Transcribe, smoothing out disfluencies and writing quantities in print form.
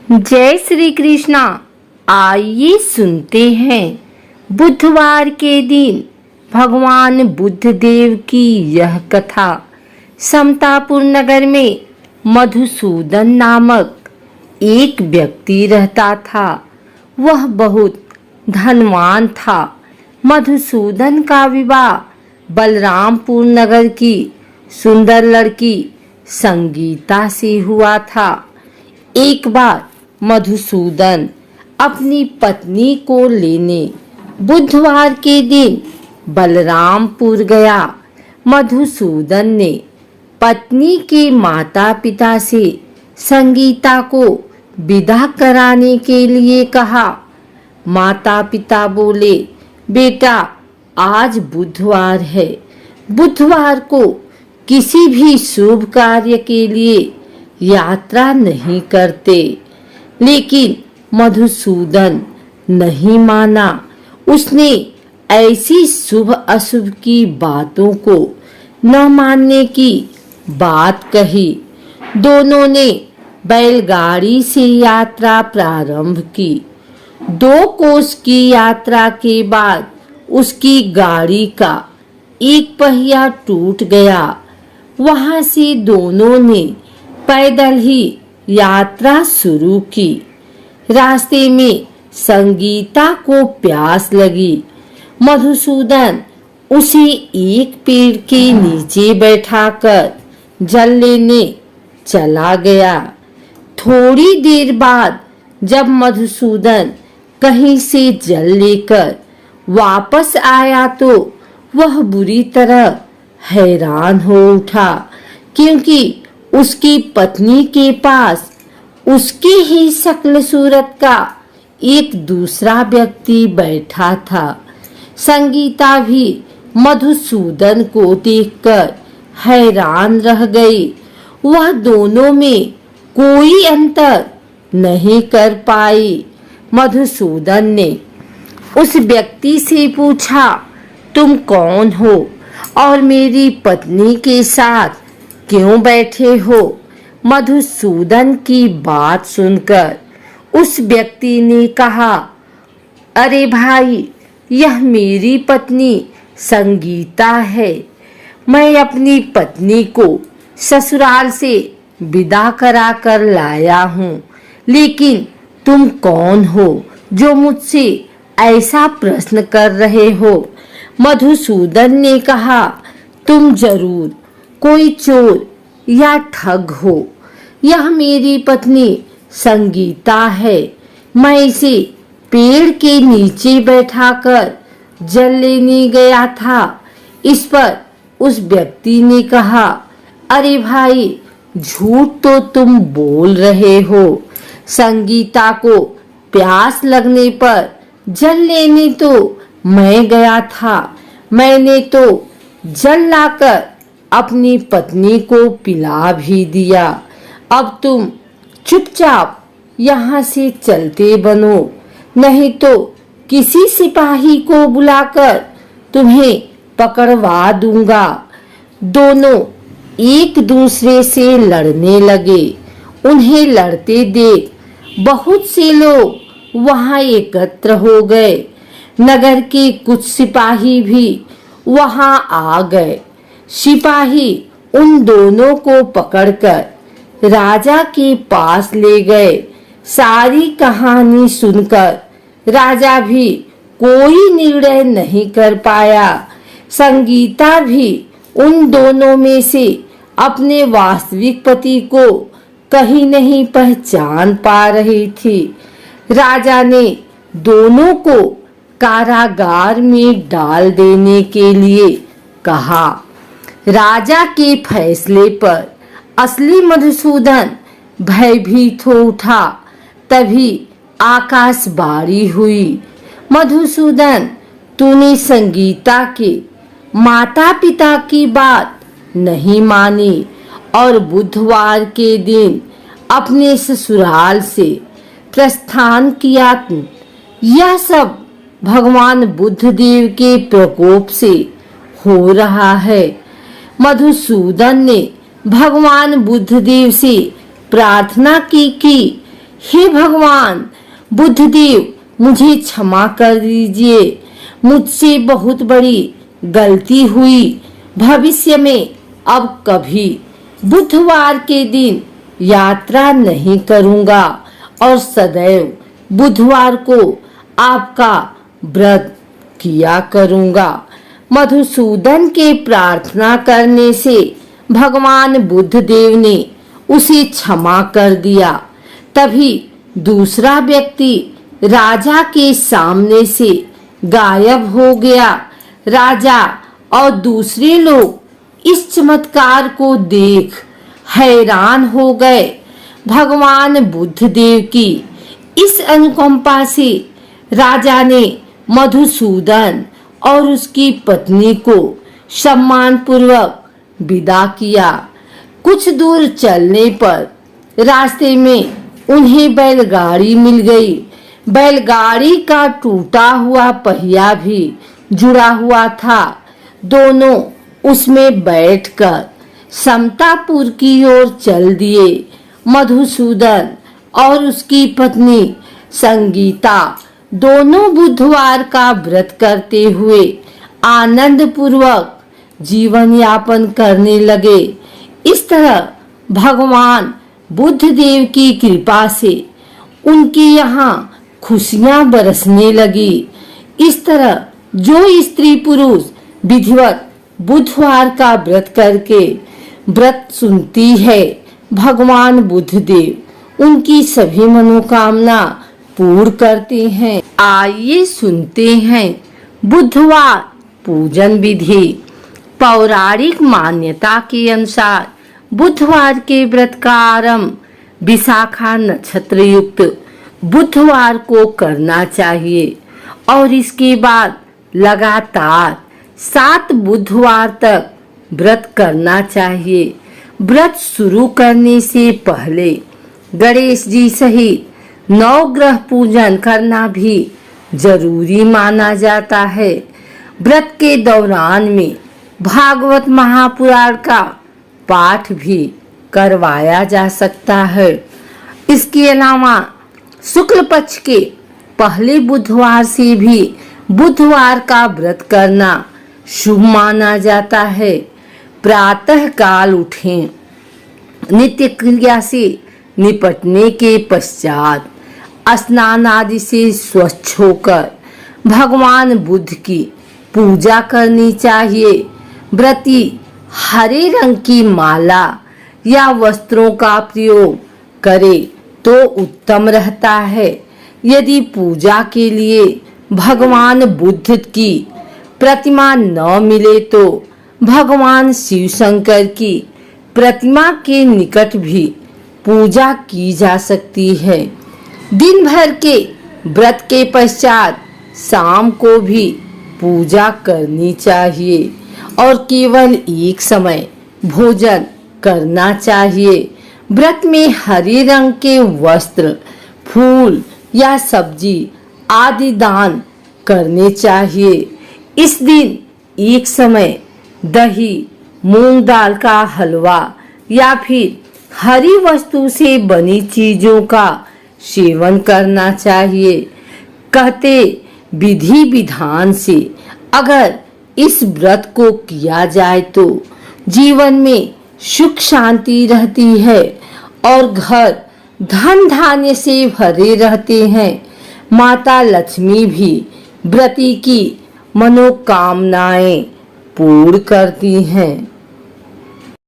जय श्री कृष्णा। आइए सुनते हैं बुधवार के दिन भगवान बुद्ध देव की यह कथा। समतापुर नगर में मधुसूदन नामक एक व्यक्ति रहता था। वह बहुत धनवान था। मधुसूदन का विवाह बलरामपुर नगर की सुंदर लड़की संगीता से हुआ था। एक बार मधुसूदन अपनी पत्नी को लेने बुधवार के दिन बलरामपुर गया। मधुसूदन ने पत्नी के माता पिता से संगीता को विदा कराने के लिए कहा। माता पिता बोले, बेटा आज बुधवार है। बुधवार को किसी भी शुभ कार्य के लिए यात्रा नहीं करते। लेकिन मधुसूदन नहीं माना। उसने ऐसी शुभ अशुभ की बातों को न मानने की बात कही। दोनों ने बैलगाड़ी से यात्रा प्रारंभ की। 2 कोस की यात्रा के बाद उसकी गाड़ी का एक पहिया टूट गया। वहां से दोनों ने पैदल ही यात्रा शुरू की। रास्ते में संगीता को प्यास लगी। मधुसूदन उसे एक पेड़ के नीचे बैठाकर जल लेने चला गया। थोड़ी देर बाद जब मधुसूदन कहीं से जल लेकर वापस आया तो वह बुरी तरह हैरान हो उठा, क्योंकि उसकी पत्नी के पास उसकी ही शक्ल सूरत का एक दूसरा व्यक्ति बैठा था। संगीता भी मधुसूदन को देखकर हैरान रह गई। वह दोनों में कोई अंतर नहीं कर पाई। मधुसूदन ने उस व्यक्ति से पूछा, तुम कौन हो और मेरी पत्नी के साथ क्यों बैठे हो? मधुसूदन की बात सुनकर उस व्यक्ति ने कहा, अरे भाई, यह मेरी पत्नी संगीता है। मैं अपनी पत्नी को ससुराल से विदा करा कर लाया हूँ। लेकिन तुम कौन हो जो मुझसे ऐसा प्रश्न कर रहे हो? मधुसूदन ने कहा, तुम जरूर कोई चोर या ठग हो। यह मेरी पत्नी संगीता है। मैं इसे पेड़ के नीचे बैठाकर जल लेने गया था। इस पर उस व्यक्ति ने कहा, अरे भाई, झूठ तो तुम बोल रहे हो। संगीता को प्यास लगने पर जल लेने तो मैं गया था। मैंने तो जल लाकर अपनी पत्नी को पिला भी दिया। अब तुम चुपचाप यहाँ से चलते बनो, नहीं तो किसी सिपाही को बुलाकर तुम्हें पकड़वा दूंगा। दोनों एक दूसरे से लड़ने लगे। उन्हें लड़ते देख बहुत से लोग वहां एकत्र हो गए। नगर के कुछ सिपाही भी वहां आ गए। सिपाही उन दोनों को पकड़कर राजा के पास ले गए। सारी कहानी सुनकर राजा भी कोई निर्णय नहीं कर पाया। संगीता भी उन दोनों में से अपने वास्तविक पति को कहीं नहीं पहचान पा रही थी। राजा ने दोनों को कारागार में डाल देने के लिए कहा। राजा के फैसले पर असली मधुसूदन भयभीत हो उठा। तभी आकाशवाणी हुई, मधुसूदन, तूने संगीता के माता पिता की बात नहीं मानी और बुधवार के दिन अपने ससुराल से प्रस्थान किया। यह सब भगवान बुद्ध देव के प्रकोप से हो रहा है। मधुसूदन ने भगवान बुद्ध देव से प्रार्थना की कि हे भगवान बुद्धदेव, मुझे क्षमा कर दीजिए, मुझसे बहुत बड़ी गलती हुई। भविष्य में अब कभी बुधवार के दिन यात्रा नहीं करूंगा और सदैव बुधवार को आपका व्रत किया करूंगा। मधुसूदन के प्रार्थना करने से भगवान बुद्धदेव ने उसे क्षमा कर दिया। तभी दूसरा व्यक्ति राजा के सामने से गायब हो गया। राजा और दूसरे लोग इस चमत्कार को देख हैरान हो गए। भगवान बुद्धदेव की इस अनुकंपा से राजा ने मधुसूदन और उसकी पत्नी को सम्मान पूर्वक विदा किया। कुछ दूर चलने पर रास्ते में उन्हें बैलगाड़ी मिल गई। बैलगाड़ी का टूटा हुआ पहिया भी जुड़ा हुआ था। दोनों उसमें बैठकर समतापुर की ओर चल दिए। मधुसूदन और उसकी पत्नी संगीता दोनों बुधवार का व्रत करते हुए आनंद पूर्वक जीवन यापन करने लगे। इस तरह भगवान बुद्धदेव की कृपा से उनकी यहाँ खुशियां बरसने लगी। इस तरह जो स्त्री पुरुष विधिवत बुधवार का व्रत करके व्रत सुनती है, भगवान बुद्धदेव उनकी सभी मनोकामना पूर्ण करते हैं। आइए सुनते हैं बुधवार पूजन विधि। पौराणिक मान्यता के अनुसार बुधवार के व्रत का आरंभ विशाखा नक्षत्र युक्त बुधवार को करना चाहिए और इसके बाद लगातार 7 बुधवार तक व्रत करना चाहिए। व्रत शुरू करने से पहले गणेश जी सहित 9 ग्रह पूजन करना भी जरूरी माना जाता है। व्रत के दौरान में भागवत महापुराण का पाठ भी करवाया जा सकता है। इसके अलावा शुक्ल पक्ष के पहले बुधवार से भी बुधवार का व्रत करना शुभ माना जाता है। प्रातः काल उठें। नित्य क्रिया से निपटने के पश्चात स्नान आदि से स्वच्छ होकर भगवान बुद्ध की पूजा करनी चाहिए। व्रती हरे रंग की माला या वस्त्रों का प्रयोग करे तो उत्तम रहता है। यदि पूजा के लिए भगवान बुद्ध की प्रतिमा न मिले तो भगवान शिव शंकर की प्रतिमा के निकट भी पूजा की जा सकती है। दिन भर के व्रत के पश्चात शाम को भी पूजा करनी चाहिए और केवल एक समय भोजन करना चाहिए। व्रत में हरे रंग के वस्त्र, फूल या सब्जी आदि दान करने चाहिए। इस दिन एक समय दही, मूंग दाल का हलवा या फिर हरी वस्तु से बनी चीजों का सेवन करना चाहिए। कहते विधि विधान से अगर इस व्रत को किया जाए तो जीवन में सुख शांति रहती है और घर धन धान्य से भरे रहते हैं। माता लक्ष्मी भी व्रती की मनोकामनाएं पूर्ण करती हैं।